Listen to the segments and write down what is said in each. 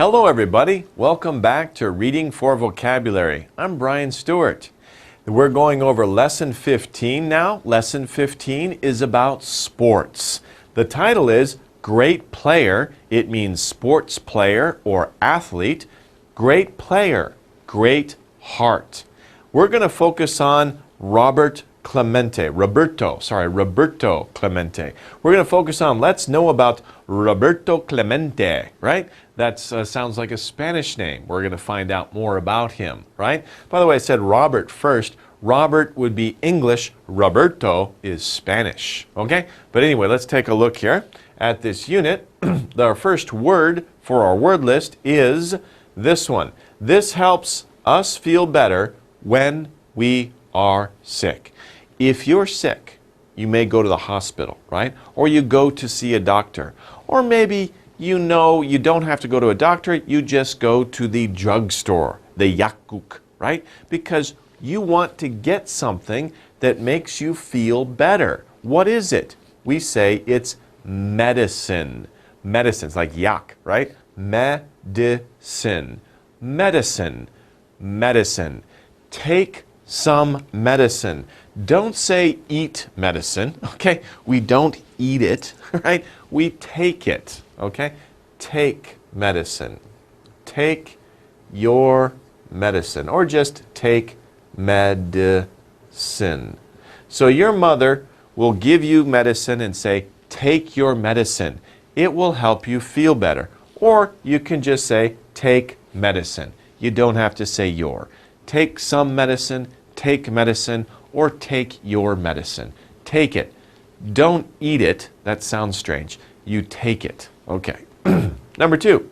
Hello everybody, welcome back to Reading for Vocabulary. I'm Brian Stewart. We're going over Lesson 15 now. Lesson 15 is about sports. The title is Great Player. It means sports player or athlete. Great player, great heart. We're going to focus on Roberto Clemente. We're going to focus on, let's know about Roberto Clemente, right? That sounds like a Spanish name. We're going to find out more about him, right? By the way, I said Robert first. Robert would be English. Roberto is Spanish, okay? But anyway, let's take a look here at this unit. Our first word for our word list is this one. This helps us feel better when we are sick. If you're sick, you may go to the hospital, right? Or you go to see a doctor. Or maybe you know you don't have to go to a doctor, you just go to the drugstore, the yakuk, right? Because you want to get something that makes you feel better. What is it? We say it's medicine. Medicines like yak, right? Medicine. Medicine. Medicine. Take some medicine. Don't say eat medicine, okay? We don't eat it, right? We take it, okay? Take medicine. Take your medicine, or just take medicine. So your mother will give you medicine and say, take your medicine. It will help you feel better. Or you can just say, take medicine. You don't have to say your. Take some medicine, take medicine, or take your medicine. Take it. Don't eat it. That sounds strange. You take it. Okay. Number 2.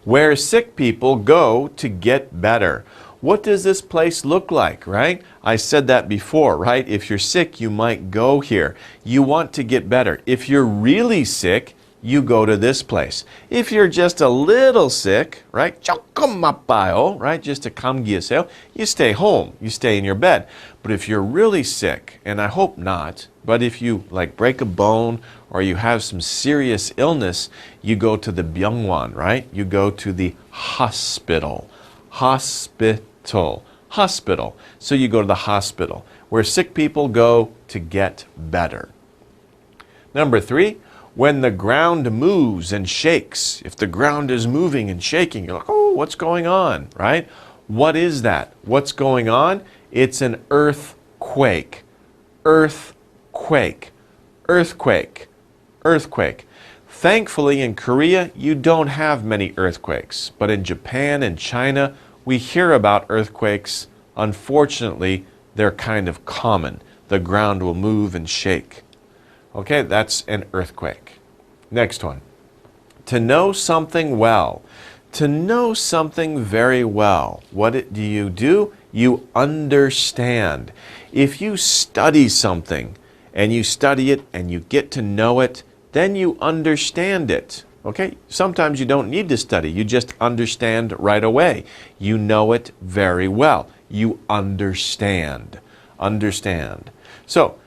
Where sick people go to get better. What does this place look like, right? I said that before, right? If you're sick, you might go here. You want to get better. If you're really sick, you go to this place. If you're just a little sick, right? Right? Just a kamgiaseo, you stay home. You stay in your bed. But if you're really sick, and I hope not, but if you like break a bone or you have some serious illness, you go to the byungwan, right? You go to the hospital. Hospital. Hospital. So you go to the hospital, where sick people go to get better. Number 3. When the ground moves and shakes. If the ground is moving and shaking, you're like, oh, what's going on, right? What is that? What's going on? It's an earthquake. Earthquake. Earthquake. Earthquake. Thankfully, in Korea, you don't have many earthquakes. But in Japan and China, we hear about earthquakes. Unfortunately, they're kind of common. The ground will move and shake. Okay, that's an earthquake. Next one. To know something well. To know something very well. What do? You understand. If you study something and you study it and you get to know it, then you understand it. Okay? Sometimes you don't need to study. You just understand right away. You know it very well. You understand. Understand. So,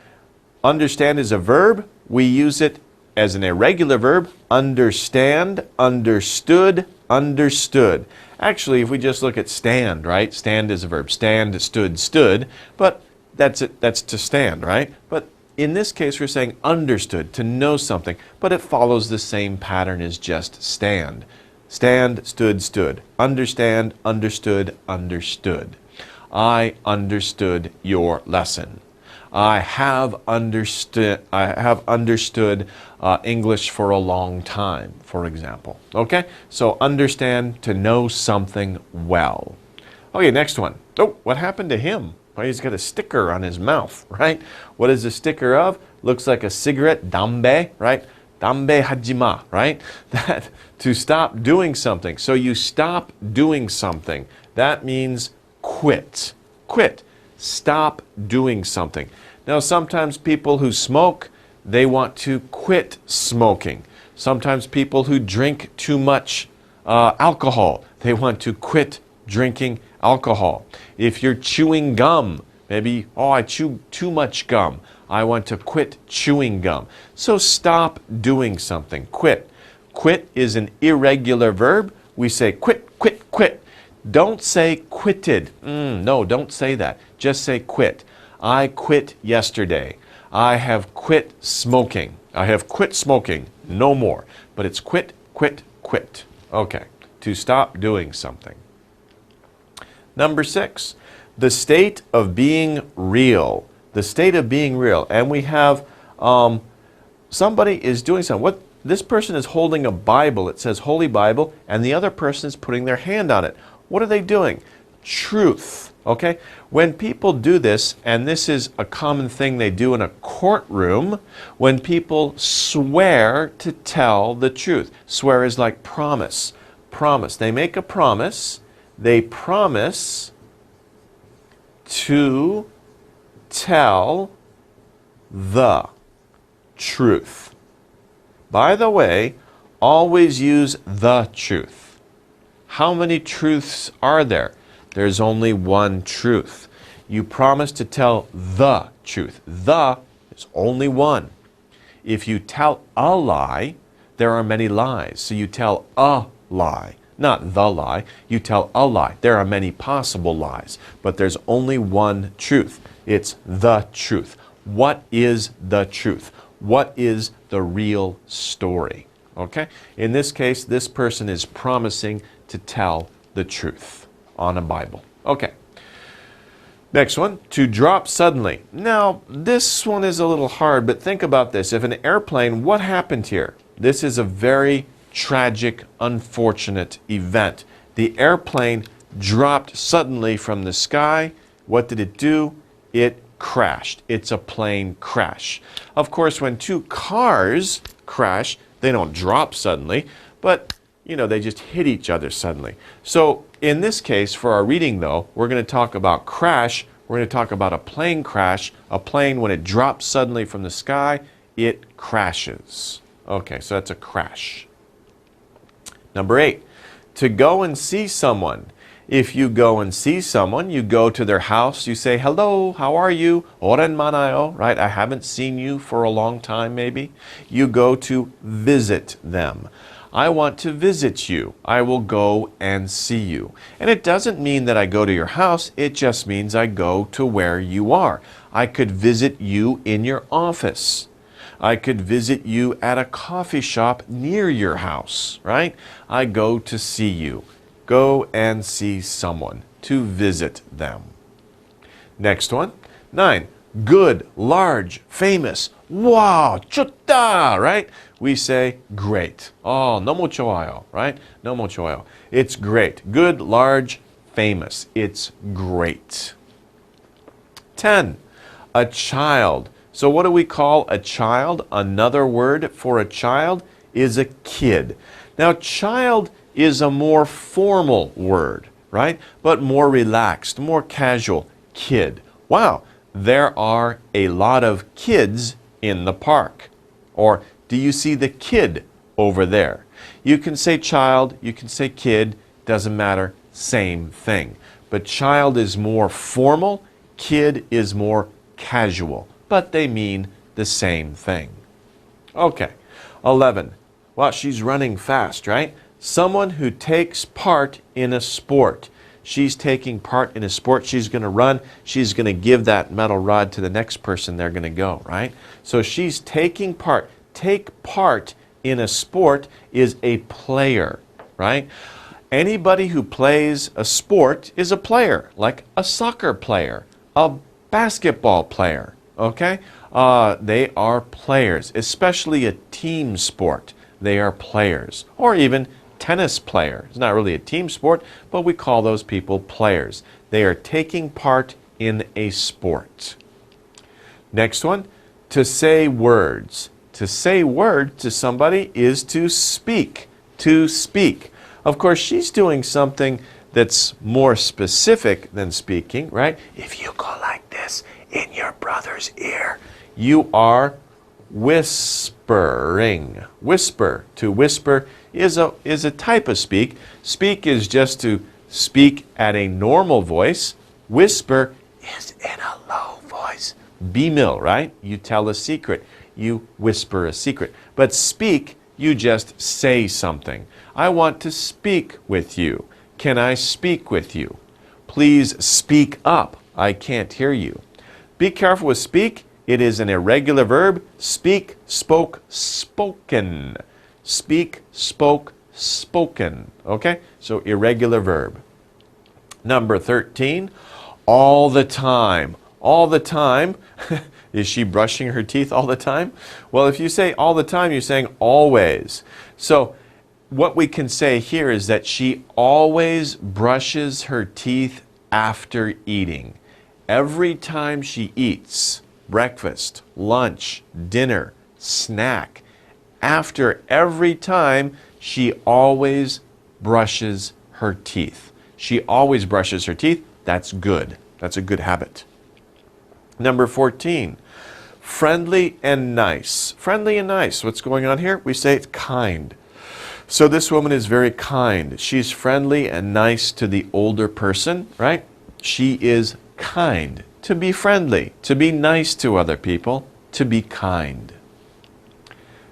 understand is a verb. We use it as an irregular verb. Understand, understood, understood. Actually, if we just look at stand, right? Stand is a verb. Stand, stood, stood. But that's it. That's to stand, right? But in this case, we're saying understood, to know something. But it follows the same pattern as just stand. Stand, stood, stood. Understand, understood, understood. I understood your lesson. I have understood English for a long time, for example. Okay? So understand, to know something well. Okay, next one. Oh, what happened to him? Well, he's got a sticker on his mouth, right? What is the sticker of? Looks like a cigarette, dambe, right? Dambe hajima, right? That to stop doing something. So you stop doing something. That means quit. Quit. Stop doing something. Now, sometimes people who smoke, they want to quit smoking. Sometimes people who drink too much alcohol, they want to quit drinking alcohol. If you're chewing gum, maybe, oh, I chew too much gum. I want to quit chewing gum. So stop doing something. Quit. Quit is an irregular verb. We say quit, quit, quit. Don't say quitted. No, don't say that. Just say quit. I quit yesterday. I have quit smoking. I have quit smoking. No more. But it's quit, quit, quit. Okay. To stop doing something. Number 6. The state of being real. The state of being real. And we have somebody is doing something. This person is holding a Bible. It says Holy Bible, and the other person is putting their hand on it. What are they doing? Truth. Okay? When people do this, and this is a common thing they do in a courtroom, when people swear to tell the truth. Swear is like promise. Promise. They make a promise. They promise to tell the truth. By the way, always use the truth. How many truths are there? There's only one truth. You promise to tell the truth. The is only one. If you tell a lie, there are many lies. So you tell a lie, not the lie. You tell a lie. There are many possible lies, but there's only one truth. It's the truth. What is the truth? What is the real story? Okay? In this case, this person is promising to tell the truth on a Bible. Okay. Next one, to drop suddenly. Now, this one is a little hard, but think about this. If an airplane, what happened here? This is a very tragic, unfortunate event. The airplane dropped suddenly from the sky. What did it do? It crashed. It's a plane crash. Of course, when two cars crash, they don't drop suddenly, but they just hit each other suddenly. So in this case, for our reading though, we're going to talk about crash. We're going to talk about a plane crash. A plane, when it drops suddenly from the sky, it crashes. Okay, so that's a crash. Number 8, to go and see someone. If you go and see someone, you go to their house, you say, hello, how are you? 오랜만이요, right? I haven't seen you for a long time, maybe. You go to visit them. I want to visit you. I will go and see you. And it doesn't mean that I go to your house. It just means I go to where you are. I could visit you in your office. I could visit you at a coffee shop near your house, right? I go to see you. Go and see someone, to visit them. Next one, 9. Good, large, famous. Wow, 좋다, right? We say great. Oh, 너무 좋아요, right? 너무 좋아요. It's great. Good, large, famous. It's great. 10. A child. So what do we call a child? Another word for a child is a kid. Now, child is a more formal word, right? But more relaxed, more casual. Kid. Wow, there are a lot of kids in the park. Or, do you see the kid over there? You can say child, you can say kid, doesn't matter, same thing. But child is more formal, kid is more casual, but they mean the same thing. Okay, 11. Wow, she's running fast, right? Someone who takes part in a sport. She's taking part in a sport. She's going to run. She's going to give that metal rod to the next person they're going to go, right? So she's taking part. Take part in a sport is a player, right? Anybody who plays a sport is a player, like a soccer player, a basketball player, okay? They are players, especially a team sport. They are players. Or even tennis player. It's not really a team sport, but we call those people players. They are taking part in a sport. Next one, to say words. To say word to somebody is to speak. To speak. Of course, she's doing something that's more specific than speaking, right? If you go like this in your brother's ear, you are whispering. Whisper. To whisper is a type of speak. Speak is just to speak at a normal voice. Whisper is in a low voice. Bimil, right? You tell a secret. You whisper a secret. But speak you just say something. I want to speak with you. Can I speak with you? Please speak up. I can't hear you. Be careful with speak. It is an irregular verb. Speak, spoke, spoken. Speak, spoke, spoken. Okay? So irregular verb. Number 13, all the time. All the time. Is she brushing her teeth all the time? Well, if you say all the time, you're saying always. So what we can say here is that she always brushes her teeth after eating. Every time she eats, breakfast, lunch, dinner, snack, after every time, she always brushes her teeth. She always brushes her teeth. That's good. That's a good habit. Number 14, friendly and nice. Friendly and nice. What's going on here? We say it's kind. So this woman is very kind. She's friendly and nice to the older person, right? She is kind. To be friendly, to be nice to other people, to be kind.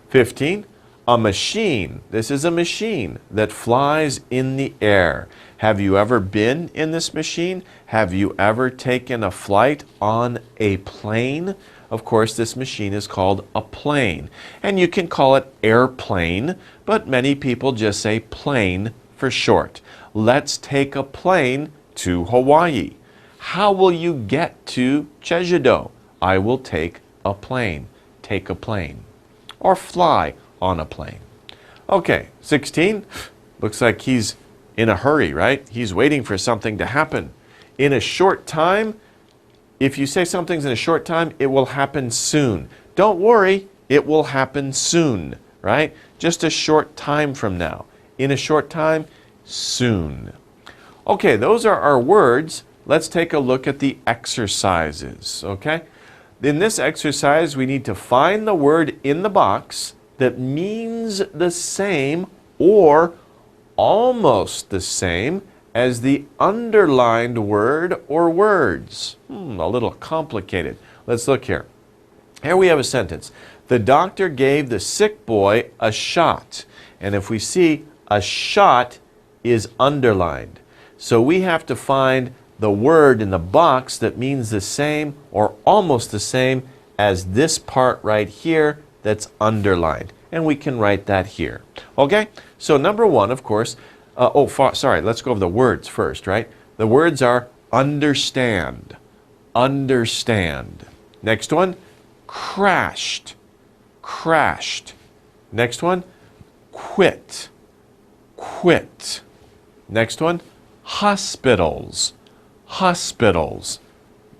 15, a machine. This is a machine that flies in the air. Have you ever been in this machine? Have you ever taken a flight on a plane? Of course, this machine is called a plane. And you can call it airplane, but many people just say plane for short. Let's take a plane to Hawaii. How will you get to Jeju-do? I will take a plane. Take a plane. Or fly on a plane. Okay, 16. Looks like he's in a hurry, right? He's waiting for something to happen. In a short time, if you say something's in a short time, it will happen soon. Don't worry, it will happen soon, right? Just a short time from now. In a short time, soon. Okay, those are our words. Let's take a look at the exercises, okay? In this exercise, we need to find the word in the box that means the same or almost the same as the underlined word or words. A little complicated. Let's look here. Here we have a sentence. The doctor gave the sick boy a shot. And if we see a shot is underlined. So we have to find the word in the box that means the same or almost the same as this part right here that's underlined. And we can write that here. Okay? So number one, of course, let's go over the words first, right? The words are understand, understand. Next one, crashed, crashed. Next one, quit, quit. Next one, hospitals, hospitals.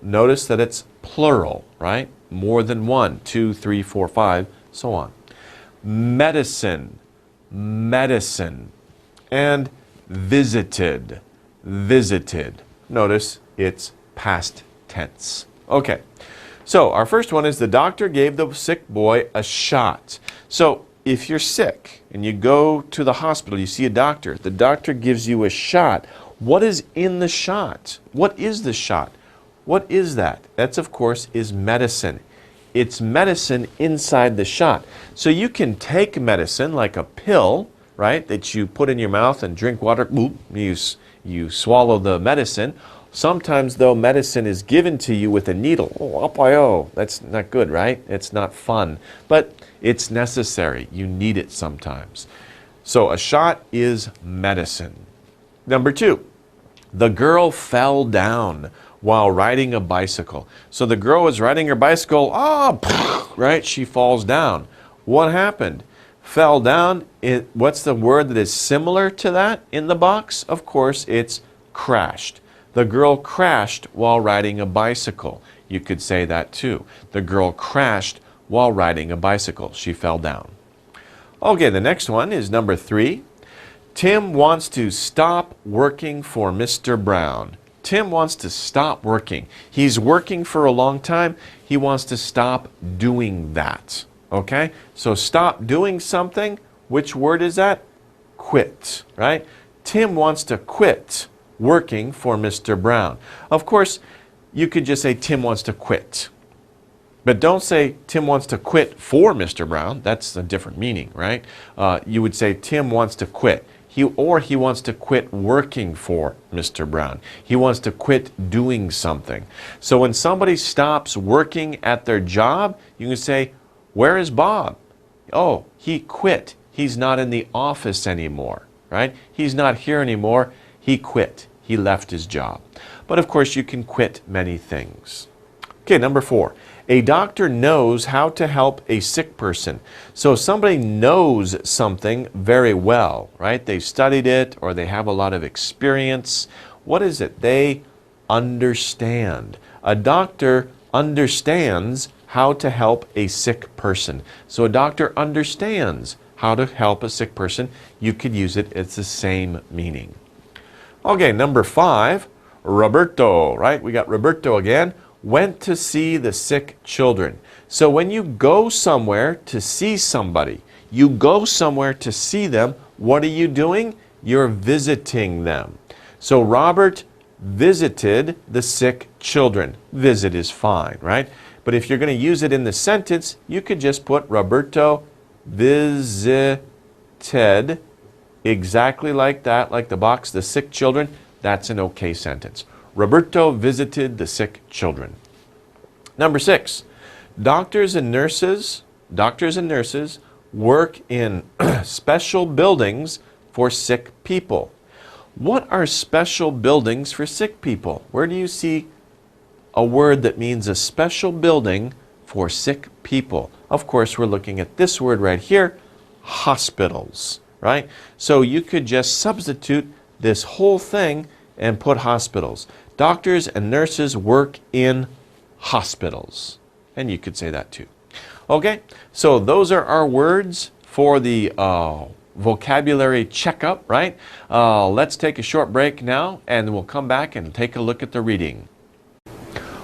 Notice that it's plural, right? More than one, 2, 3, 4, 5, so on. Medicine, medicine. And visited, visited. Notice it's past tense. Okay, so our first one is the doctor gave the sick boy a shot. So if you're sick and you go to the hospital, you see a doctor, the doctor gives you a shot. What is in the shot? What is the shot? What is that? That's, of course, is medicine. It's medicine inside the shot. So you can take medicine like a pill, right, that you put in your mouth and drink water. Boop, you swallow the medicine. Sometimes, though, medicine is given to you with a needle. Oh, that's not good, right? It's not fun. But it's necessary. You need it sometimes. So a shot is medicine. Number 2, the girl fell down while riding a bicycle. So the girl was riding her bicycle, right? She falls down. What happened? Fell down. What's the word that is similar to that in the box? Of course, it's crashed. The girl crashed while riding a bicycle. You could say that too. The girl crashed while riding a bicycle. She fell down. Okay, the next one is number 3. Tim wants to stop working for Mr. Brown. Tim wants to stop working. He's working for a long time. He wants to stop doing that. Okay? So stop doing something. Which word is that? Quit, right? Tim wants to quit working for Mr. Brown. Of course, you could just say Tim wants to quit. But don't say Tim wants to quit for Mr. Brown. That's a different meaning, right? You would say Tim wants to quit. He wants to quit working for Mr. Brown. He wants to quit doing something. So when somebody stops working at their job, you can say, where is Bob? Oh, he quit. He's not in the office anymore, right? He's not here anymore. He quit. He left his job. But of course, you can quit many things. Okay, number 4. A doctor knows how to help a sick person. So somebody knows something very well, right? They've studied it or they have a lot of experience. What is it? They understand. A doctor understands how to help a sick person. So a doctor understands how to help a sick person. You could use it. It's the same meaning. Okay, number 5, Roberto, right? We got Roberto again. Went to see the sick children. So when you go somewhere to see somebody, you go somewhere to see them, what are you doing? You're visiting them. So Robert visited the sick children. Visit is fine, right? But if you're going to use it in the sentence, you could just put Roberto visited, exactly like that, like the box, the sick children. That's an okay sentence. Roberto visited the sick children. Number 6, doctors and nurses work in special buildings for sick people. What are special buildings for sick people? Where do you see a word that means a special building for sick people? Of course, we're looking at this word right here, hospitals, right? So you could just substitute this whole thing and put hospitals. Doctors and nurses work in hospitals. And you could say that too. Okay, so those are our words for the vocabulary checkup, right? Let's take a short break now and we'll come back and take a look at the reading.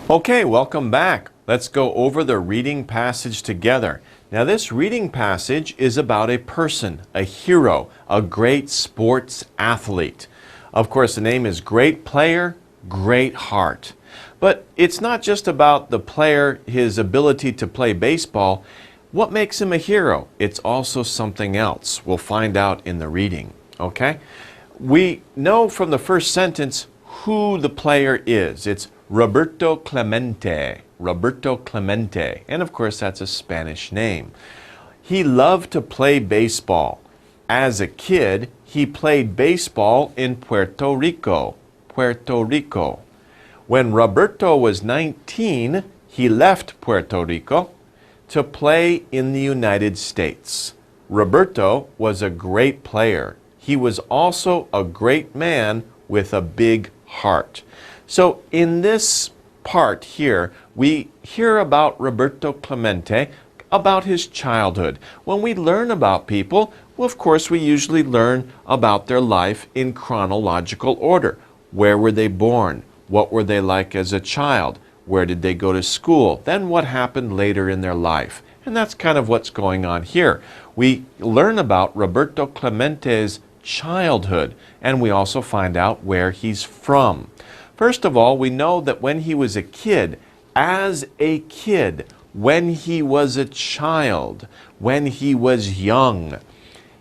Okay, welcome back. Let's go over the reading passage together. Now this reading passage is about a person, a hero, a great sports athlete. Of course, the name is Great Player, Great Heart. But it's not just about the player, his ability to play baseball. What makes him a hero? It's also something else. We'll find out in the reading, okay? We know from the first sentence who the player is. It's Roberto Clemente. Roberto Clemente. And of course, that's a Spanish name. He loved to play baseball. As a kid, he played baseball in Puerto Rico. Puerto Rico. When Roberto was 19, he left Puerto Rico to play in the United States. Roberto was a great player. He was also a great man with a big heart. So in this part here, we hear about Roberto Clemente, about his childhood. When we learn about people, well, of course, we usually learn about their life in chronological order. Where were they born? What were they like as a child? Where did they go to school? Then what happened later in their life? And that's kind of what's going on here. We learn about Roberto Clemente's childhood, and we also find out where he's from. First of all, we know that when he was a kid, as a kid, when he was a child, when he was young,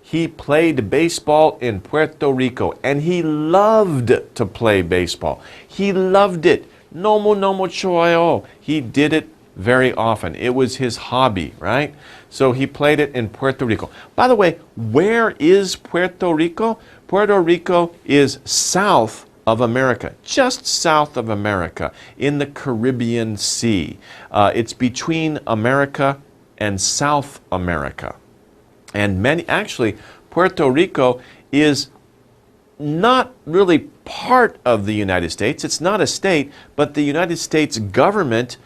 he played baseball in Puerto Rico, and he loved to play baseball. He loved it. No choyo. He did it very often. It was his hobby, right? So he played it in Puerto Rico. By the way, where is Puerto Rico? Puerto Rico is south of America, just south of America, in the Caribbean Sea. It's between America and South America. And actually, Puerto Rico is not really part of the United States. It's not a state, but the United States government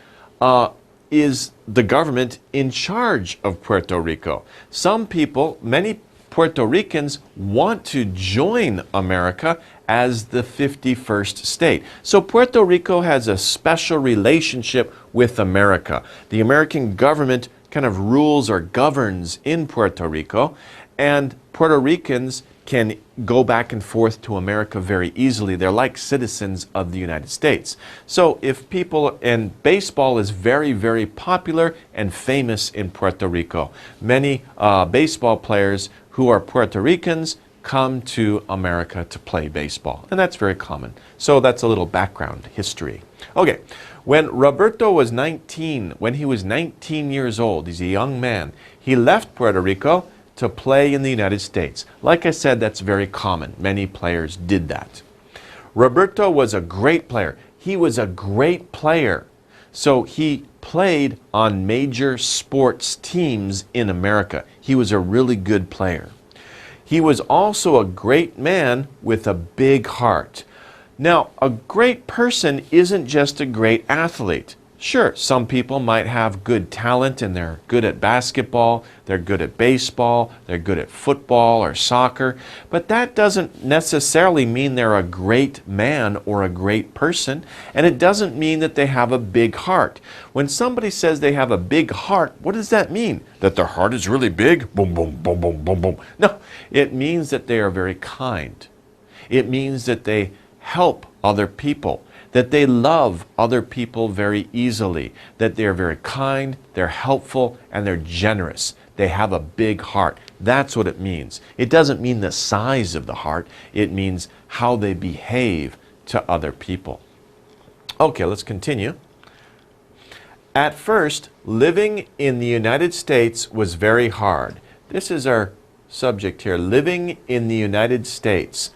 is the government in charge of Puerto Rico. Some people, many Puerto Ricans, want to join America as the 51st state. So Puerto Rico has a special relationship with America. The American government kind of rules or governs in Puerto Rico, and Puerto Ricans can go back and forth to America very easily. They're like citizens of the United States. So if people, and baseball is very, very popular and famous in Puerto Rico. Many baseball players who are Puerto Ricans come to America to play baseball, and that's very common. So that's a little background history. Okay, when Roberto was 19, when he was 19 years old, he's a young man, he left Puerto Rico to play in the United States. Like I said, that's very common. Many players did that. Roberto was a great player. He was a great player. So he played on major sports teams in America. He was a really good player. He was also a great man with a big heart. Now, a great person isn't just a great athlete. Sure, some people might have good talent and they're good at basketball, they're good at baseball, they're good at football or soccer, but that doesn't necessarily mean they're a great man or a great person, and it doesn't mean that they have a big heart. When somebody says they have a big heart, what does that mean? That their heart is really big? Boom, boom, boom, boom, boom, boom. No, it means that they are very kind. It means that they help other people, that they love other people very easily, that they're very kind, they're helpful, and they're generous. They have a big heart. That's what it means. It doesn't mean the size of the heart. It means how they behave to other people. Okay, let's continue. At first, living in the United States was very hard. This is our subject here, living in the United States.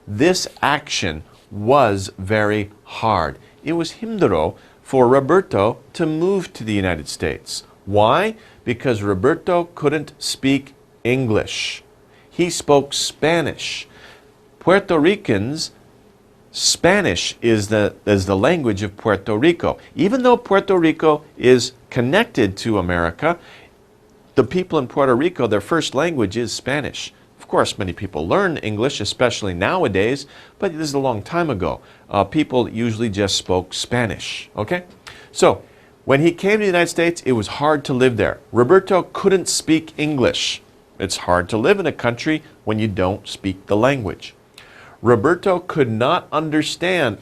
This action was very hard. It was 힘들어 for Roberto to move to the United States. Why? Because Roberto couldn't speak English. He spoke Spanish. Puerto Ricans, Spanish is the language of Puerto Rico. Even though Puerto Rico is connected to America, the people in Puerto Rico, their first language is Spanish. Of course, many people learn English, especially nowadays, but this is a long time ago. People usually just spoke Spanish, okay? So, when he came to the United States, it was hard to live there. Roberto couldn't speak English. It's hard to live in a country when you don't speak the language. Roberto could not understand,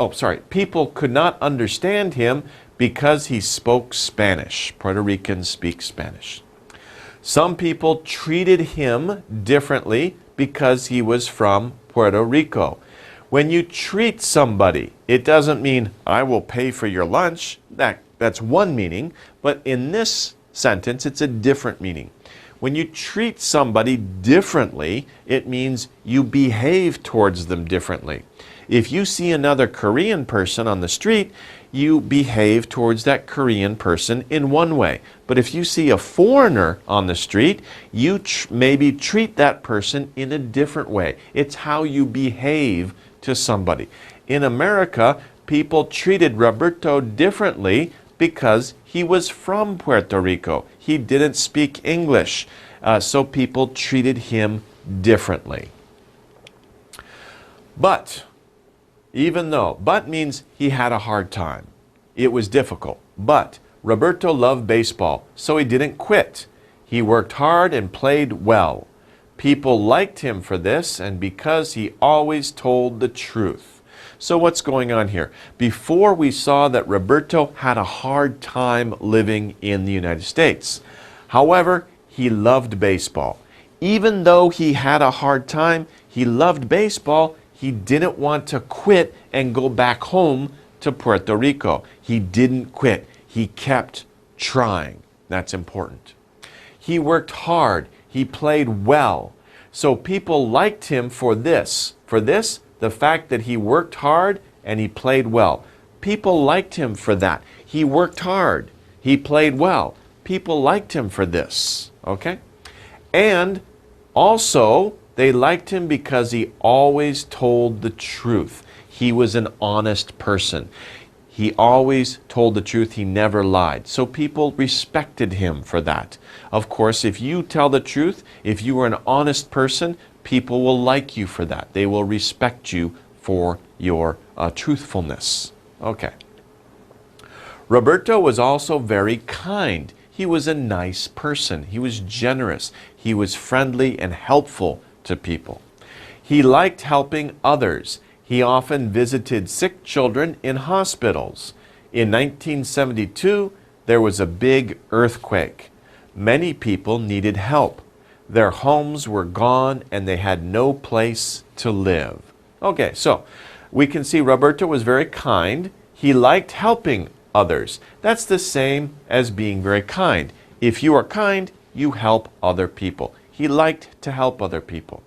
people could not understand him because he spoke Spanish. Puerto Ricans speak Spanish. Some people treated him differently because he was from Puerto Rico. When you treat somebody, it doesn't mean, I will pay for your lunch. That's one meaning, but in this sentence, it's a different meaning. When you treat somebody differently, it means you behave towards them differently. If you see another Korean person on the street, you behave towards that Korean person in one way. But if you see a foreigner on the street, you maybe treat that person in a different way. It's how you behave to somebody. In America, people treated Roberto differently because he was from Puerto Rico. He didn't speak English, so people treated him differently. But means he had a hard time. It was difficult. But Roberto loved baseball, so he didn't quit. He worked hard and played well. People liked him for this and because he always told the truth. So what's going on here? Before we saw that Roberto had a hard time living in the United States. However, he loved baseball. Even though he had a hard time, he loved baseball. He didn't want to quit and go back home to Puerto Rico. He didn't quit. He kept trying. That's important. He worked hard. He played well. So people liked him for this. The fact that he worked hard and he played well. People liked him for that. He worked hard. He played well. People liked him for this. Okay? And also, they liked him because he always told the truth. He was an honest person. He always told the truth. He never lied. So people respected him for that. Of course, if you tell the truth, if you are an honest person, people will like you for that. They will respect you for your truthfulness. Okay. Roberto was also very kind. He was a nice person. He was generous. He was friendly and helpful to people. He liked helping others. He often visited sick children in hospitals. In 1972, there was a big earthquake. Many people needed help. Their homes were gone and they had no place to live. Okay, so we can see Roberto was very kind. He liked helping others. That's the same as being very kind. If you are kind, you help other people. He liked to help other people.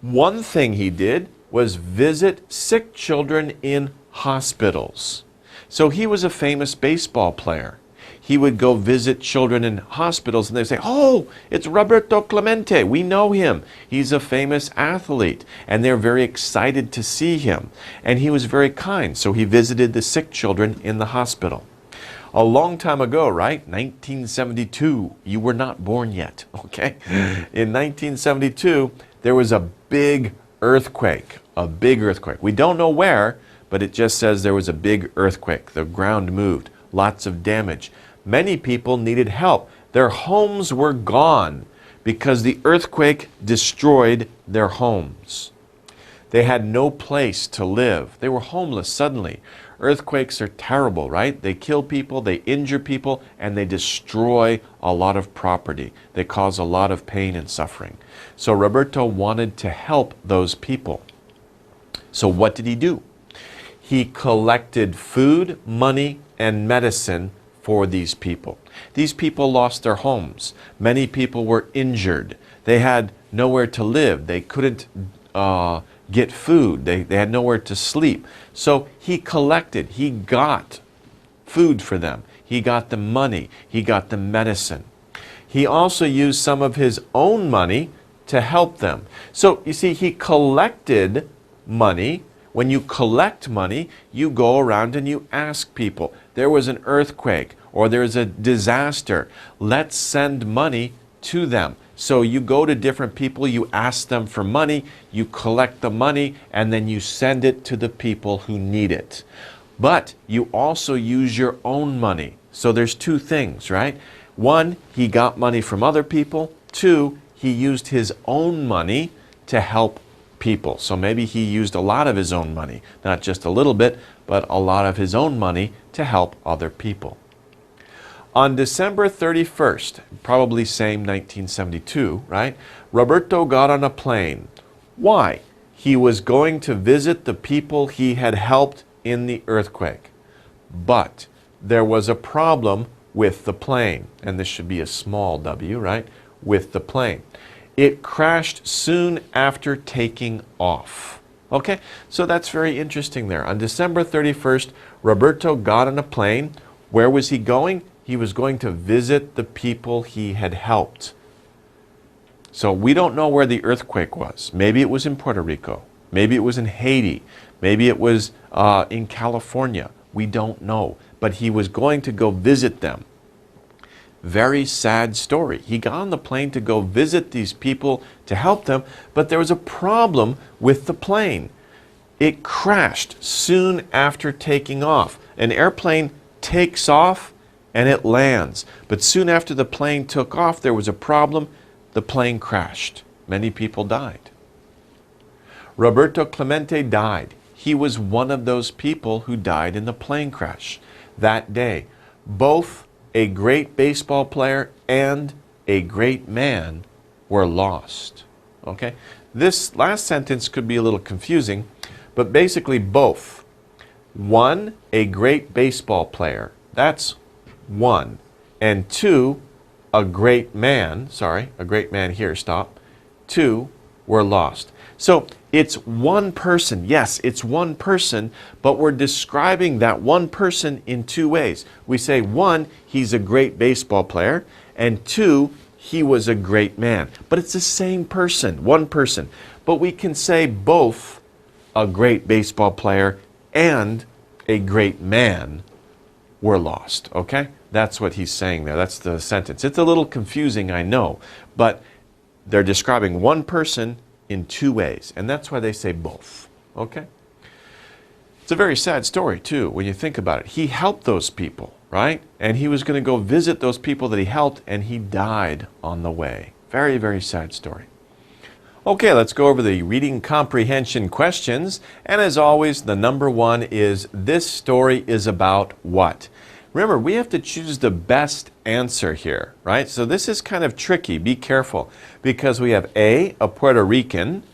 One thing he did was visit sick children in hospitals. So he was a famous baseball player. He would go visit children in hospitals and they'd say, "Oh, it's Roberto Clemente. We know him. He's a famous athlete." And they're very excited to see him. And he was very kind, so he visited the sick children in the hospital. A long time ago, right? 1972. You were not born yet, okay? In 1972, there was a big earthquake. A big earthquake. We don't know where, but it just says there was a big earthquake. The ground moved. Lots of damage. Many people needed help. Their homes were gone because the earthquake destroyed their homes. They had no place to live. They were homeless suddenly. Earthquakes are terrible, right? They kill people, they injure people, and they destroy a lot of property. They cause a lot of pain and suffering. So Roberto wanted to help those people. So what did he do? He collected food, money, and medicine for these people. These people lost their homes. Many people were injured. They had nowhere to live. They couldn't get food. They had nowhere to sleep. So he collected. He got food for them. He got the money. He got the medicine. He also used some of his own money to help them. So you see, he collected money. When you collect money, you go around and you ask people, there was an earthquake or there's a disaster. Let's send money to them. So you go to different people, you ask them for money, you collect the money, and then you send it to the people who need it. But you also use your own money. So there's two things, right? One, he got money from other people. Two, he used his own money to help people. So maybe he used a lot of his own money, not just a little bit, but a lot of his own money to help other people. On December 31st, probably same 1972, right? Roberto got on a plane. Why? He was going to visit the people he had helped in the earthquake. But there was a problem with the plane. And this should be a small w, right? With the plane. It crashed soon after taking off. Okay, so that's very interesting there. On December 31st, Roberto got on a plane. Where was he going? He was going to visit the people he had helped. So we don't know where the earthquake was. Maybe it was in Puerto Rico. Maybe it was in Haiti. Maybe it was in California. We don't know. But he was going to go visit them. Very sad story. He got on the plane to go visit these people to help them, but there was a problem with the plane. It crashed soon after taking off. An airplane takes off and it lands. But soon after the plane took off, there was a problem. The plane crashed. Many people died. Roberto Clemente died. He was one of those people who died in the plane crash that day. Both a great baseball player and a great man were lost. Okay? This last sentence could be a little confusing, but basically both. One, a great baseball player. That's one. And two, a great man. Sorry, a great man here, stop. Two were lost. So it's one person. Yes, it's one person, but we're describing that one person in two ways. We say, one, he's a great baseball player, and two, he was a great man. But it's the same person, one person. But we can say both a great baseball player and a great man were lost, okay? That's what he's saying there. That's the sentence. It's a little confusing, I know, but they're describing one person in two ways, and that's why they say both, okay? It's a very sad story, too, when you think about it. He helped those people, right? And he was going to go visit those people that he helped, and he died on the way. Very, very sad story. Okay, let's go over the reading comprehension questions. And as always, the number one is, this story is about what? Remember, we have to choose the best answer here, right? So this is kind of tricky. Be careful, because we have A, a Puerto Rican,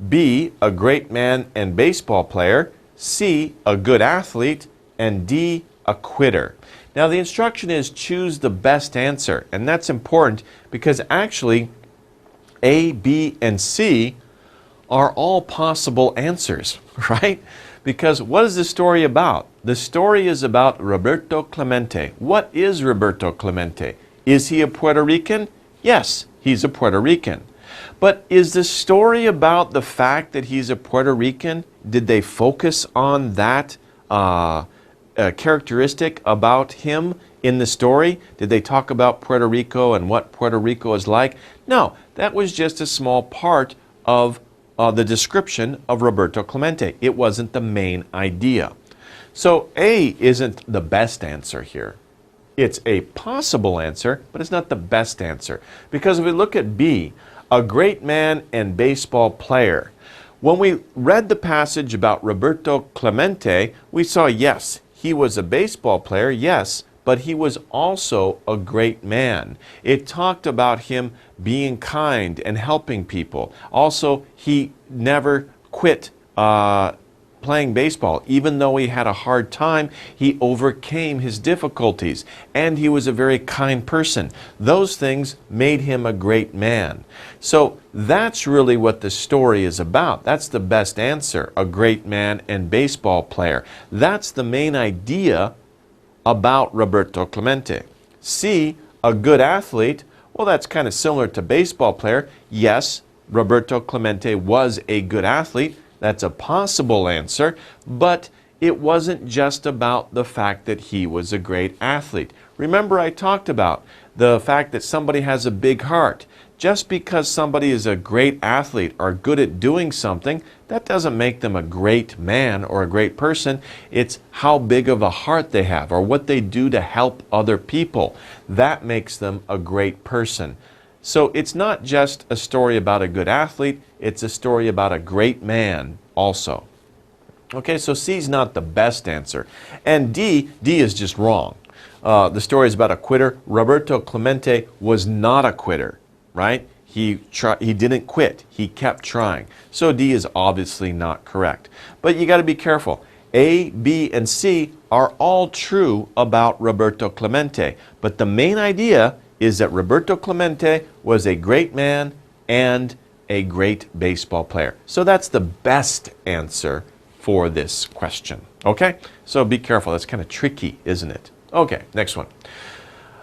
B, a great man and baseball player, C, a good athlete, and D, a quitter. Now the instruction is choose the best answer, and that's important because actually A, B, and C are all possible answers, right? Because what is the story about? The story is about Roberto Clemente. What is Roberto Clemente? Is he a Puerto Rican? Yes, he's a Puerto Rican. But is the story about the fact that he's a Puerto Rican? Did they focus on that characteristic about him in the story? Did they talk about Puerto Rico and what Puerto Rico is like? No, that was just a small part of the description of Roberto Clemente. It wasn't the main idea. So A isn't the best answer here. It's a possible answer, but it's not the best answer. Because if we look at B, a great man and baseball player. When we read the passage about Roberto Clemente, we saw, yes, he was a baseball player, yes, but he was also a great man. It talked about him being kind and helping people. Also, he never quit playing baseball. Even though he had a hard time, he overcame his difficulties. And he was a very kind person. Those things made him a great man. So that's really what the story is about. That's the best answer, a great man and baseball player. That's the main idea about Roberto Clemente. C, a good athlete. Well, that's kind of similar to baseball player. Yes, Roberto Clemente was a good athlete. That's a possible answer, but it wasn't just about the fact that he was a great athlete. Remember, I talked about the fact that somebody has a big heart. Just because somebody is a great athlete or good at doing something, that doesn't make them a great man or a great person. It's how big of a heart they have or what they do to help other people. That makes them a great person. So it's not just a story about a good athlete, it's a story about a great man also. Okay, so C is not the best answer. And D is just wrong. The story is about a quitter. Roberto Clemente was not a quitter, right? He didn't quit. He kept trying. So D is obviously not correct. But you got to be careful. A, B, and C are all true about Roberto Clemente. But the main idea is that Roberto Clemente was a great man and a great baseball player. So that's the best answer for this question. Okay? So be careful. That's kind of tricky, isn't it? Okay, next one.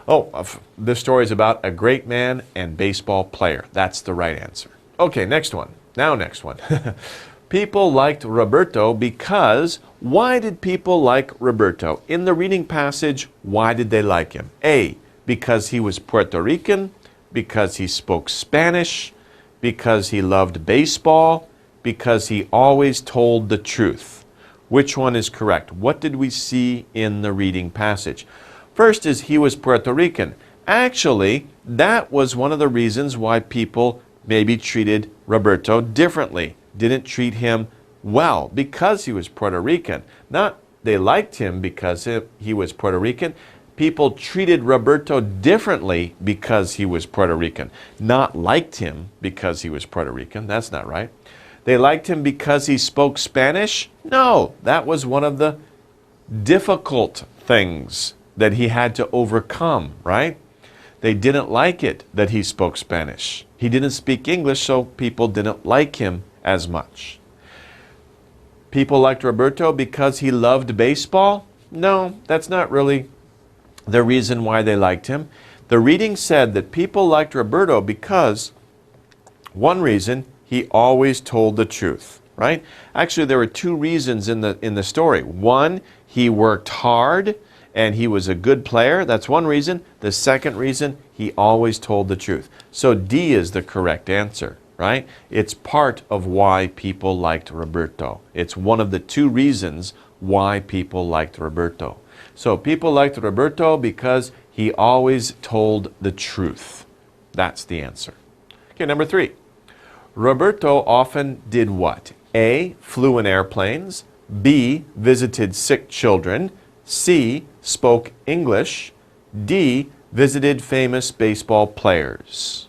Oh, this story is about a great man and baseball player. That's the right answer. Okay, next one. Now next one. People liked Roberto because, why did people like Roberto? In the reading passage, why did they like him? A, because he was Puerto Rican, because he spoke Spanish, because he loved baseball, because he always told the truth. Which one is correct? What did we see in the reading passage? First is he was Puerto Rican. Actually, that was one of the reasons why people maybe treated Roberto differently, didn't treat him well, because he was Puerto Rican. Not they liked him because he was Puerto Rican. People treated Roberto differently because he was Puerto Rican. Not liked him because he was Puerto Rican. That's not right. They liked him because he spoke Spanish? No, that was one of the difficult things that he had to overcome, right? They didn't like it that he spoke Spanish. He didn't speak English, so people didn't like him as much. People liked Roberto because he loved baseball? No, that's not really the reason why they liked him. The reading said that people liked Roberto because, one reason, he always told the truth, right? Actually, there were two reasons in the story. One, he worked hard and he was a good player. That's one reason. The second reason, he always told the truth. So D is the correct answer, right? It's part of why people liked Roberto. It's one of the two reasons why people liked Roberto. So people liked Roberto because he always told the truth. That's the answer. Okay, number 3. Roberto often did what? A. Flew in airplanes. B. Visited sick children. C. Spoke English. D. Visited famous baseball players.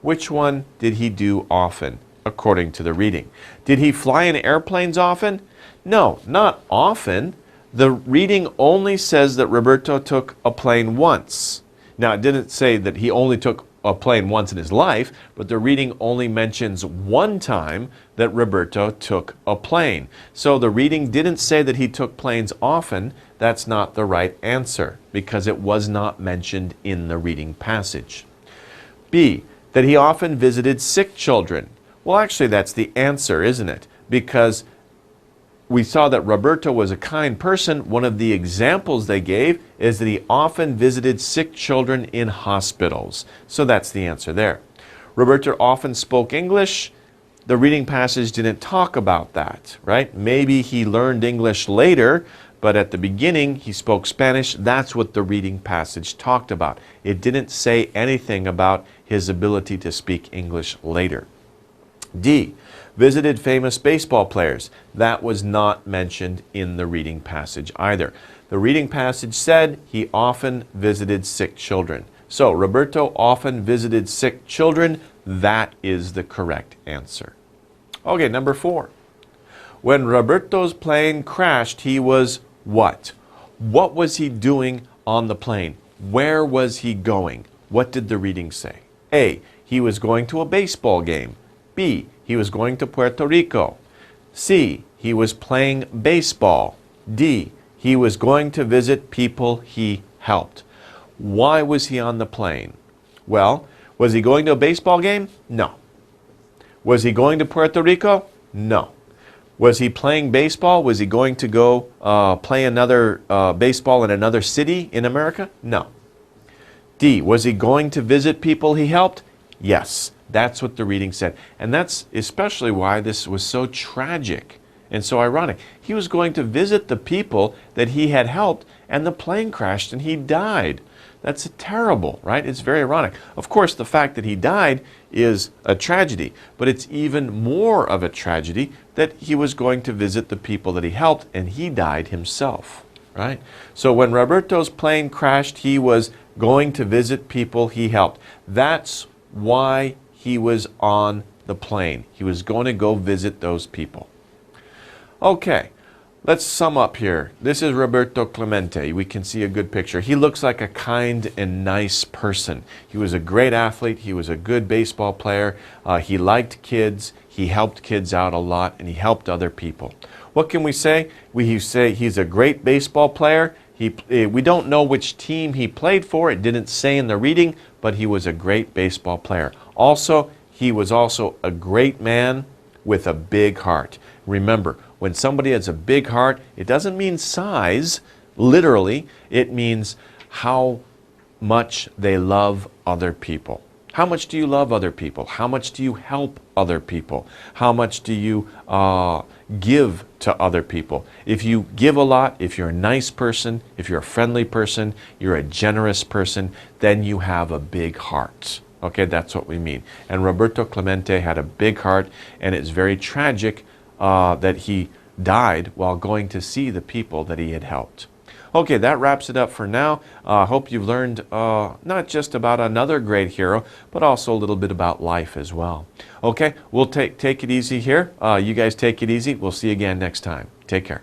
Which one did he do often, according to the reading? Did he fly in airplanes often? No, not often. The reading only says that Roberto took a plane once. Now, it didn't say that he only took a plane once in his life, but the reading only mentions one time that Roberto took a plane. So the reading didn't say that he took planes often. That's not the right answer because it was not mentioned in the reading passage. B, that he often visited sick children. Well, actually, that's the answer, isn't it? Because we saw that Roberto was a kind person. One of the examples they gave is that he often visited sick children in hospitals. So that's the answer there. Roberto often spoke English. The reading passage didn't talk about that, right? Maybe he learned English later, but at the beginning he spoke Spanish. That's what the reading passage talked about. It didn't say anything about his ability to speak English later. D, visited famous baseball players. That was not mentioned in the reading passage either. The reading passage said he often visited sick children. So Roberto often visited sick children. That is the correct answer. Okay, number 4. When Roberto's plane crashed, he was what? What was he doing on the plane? Where was he going? What did the reading say? A, he was going to a baseball game. B, he was going to Puerto Rico. C, he was playing baseball. D, he was going to visit people he helped. Why was he on the plane? Well, was he going to a baseball game? No. Was he going to Puerto Rico? No. Was he playing baseball? Was he going to go play another baseball in another city in America? No. D, was he going to visit people he helped? Yes. That's what the reading said. And that's especially why this was so tragic and so ironic. He was going to visit the people that he had helped, and the plane crashed and he died. That's terrible, right? It's very ironic. Of course, the fact that he died is a tragedy, but it's even more of a tragedy that he was going to visit the people that he helped and he died himself, right? So when Roberto's plane crashed, he was going to visit people he helped. That's why he was on the plane. He was going to go visit those people. Okay, let's sum up here. This is Roberto Clemente. We can see a good picture. He looks like a kind and nice person. He was a great athlete. He was a good baseball player. He liked kids. He helped kids out a lot, and he helped other people. What can we say? We say he's a great baseball player. We don't know which team he played for. It didn't say in the reading, but he was a great baseball player. Also, he was also a great man with a big heart. Remember, when somebody has a big heart, it doesn't mean size, literally. It means how much they love other people. How much do you love other people? How much do you help other people? How much do you give to other people? If you give a lot, if you're a nice person, if you're a friendly person, you're a generous person, then you have a big heart. Okay, that's what we mean. And Roberto Clemente had a big heart, and it's very tragic that he died while going to see the people that he had helped. Okay, that wraps it up for now. I hope you've learned not just about another great hero, but also a little bit about life as well. Okay, we'll take it easy here. You guys take it easy. We'll see you again next time. Take care.